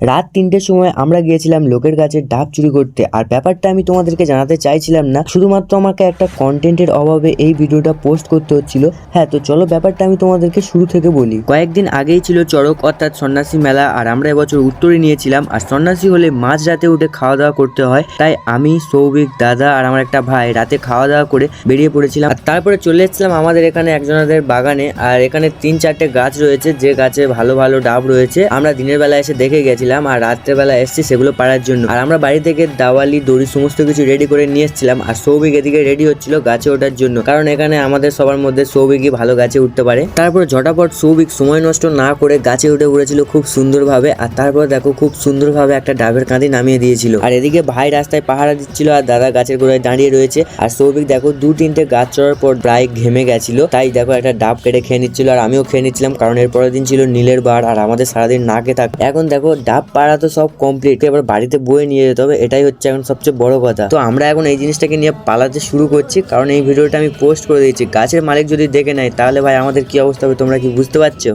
রাত ৩টের সময় আমরা গিয়েছিলাম লোকের গাছের ডাব চুরি করতে। আর ব্যাপারটা আমি তোমাদেরকে জানাতে চাইছিলাম না, শুধুমাত্র আমাকে একটা কন্টেন্টের অভাবে এই ভিডিওটা পোস্ট করতে হচ্ছিল। হ্যাঁ, তো চলো ব্যাপারটা আমি তোমাদেরকে শুরু থেকে বলি। কয়েকদিন আগেই ছিল চড়ক অর্থাৎ সন্ন্যাসী মেলা, আর আমরা এবছর উত্তরে নিয়েছিলাম। আর সন্ন্যাসী হলে মাঝ রাতে উঠে খাওয়া দাওয়া করতে হয়, তাই আমি, সৌভিক, দাদা আর আমার একটা ভাই রাতে খাওয়া দাওয়া করে বেরিয়ে পড়েছিলাম। আর তারপরে চলে এসেছিলাম আমাদের এখানে একজনাদের বাগানে। আর এখানে ৩-৪টে গাছ রয়েছে, যে গাছে ভালো ভালো ডাব রয়েছে। আমরা দিনের বেলা এসে দেখে গেছিলাম আর রাত্রেবেলা এসেছি সেগুলো পাড়ার জন্য। আর আমরা বাড়ি থেকে দাওয়ালি, দড়ি সমস্ত কিছু রেডি করে নিয়ে এসেছিলাম। আর সৌভিক এদিকে রেডি হচ্ছিল গাছে ওঠার জন্য, কারণ এখানে আমাদের সবার মধ্যে সৌভিকই ভালো গাছে উঠতে পারে। তারপর ঝটাপট সৌভিক সময় নষ্ট না করে গাছে উঠে পড়েছিল খুব সুন্দরভাবে। আর তারপর দেখো খুব সুন্দরভাবে একটা ডাবের কাঁদি নামিয়ে দিয়েছিল। আর এদিকে ভাই রাস্তায় পাহারা দিচ্ছিল আর দাদা গাছের গোড়ায় দাঁড়িয়ে রয়েছে। আর সৌভিক দেখো ২-৩টে গাছ চড়ার পর প্রায় ঘেমে গেছিল, তাই দেখো একটা ডাব কেটে খেয়ে নিচ্ছিল। আর আমিও খেয়ে নিচ্ছিলাম, কারণ এর পরের দিন ছিল নীলের বার আর আমাদের সারাদিন না খেয়ে থাক। এখন দেখো ডাব পাড়া তো সব কমপ্লিট, এবার বাড়িতে বয়ে নিয়ে যেতে হবে, এটাই হচ্ছে এখন সবচেয়ে বড় কথা। তো আমরা এখন এই জিনিসটাকে নিয়ে পালাতে শুরু করছি, কারণ এই ভিডিওটা আমি পোস্ট করে দিয়েছি। গাছের মালিক যদি দেখে নেয় তাহলে ভাই আমাদের কি অবস্থা হবে তোমরা কি বুঝতে পারছো?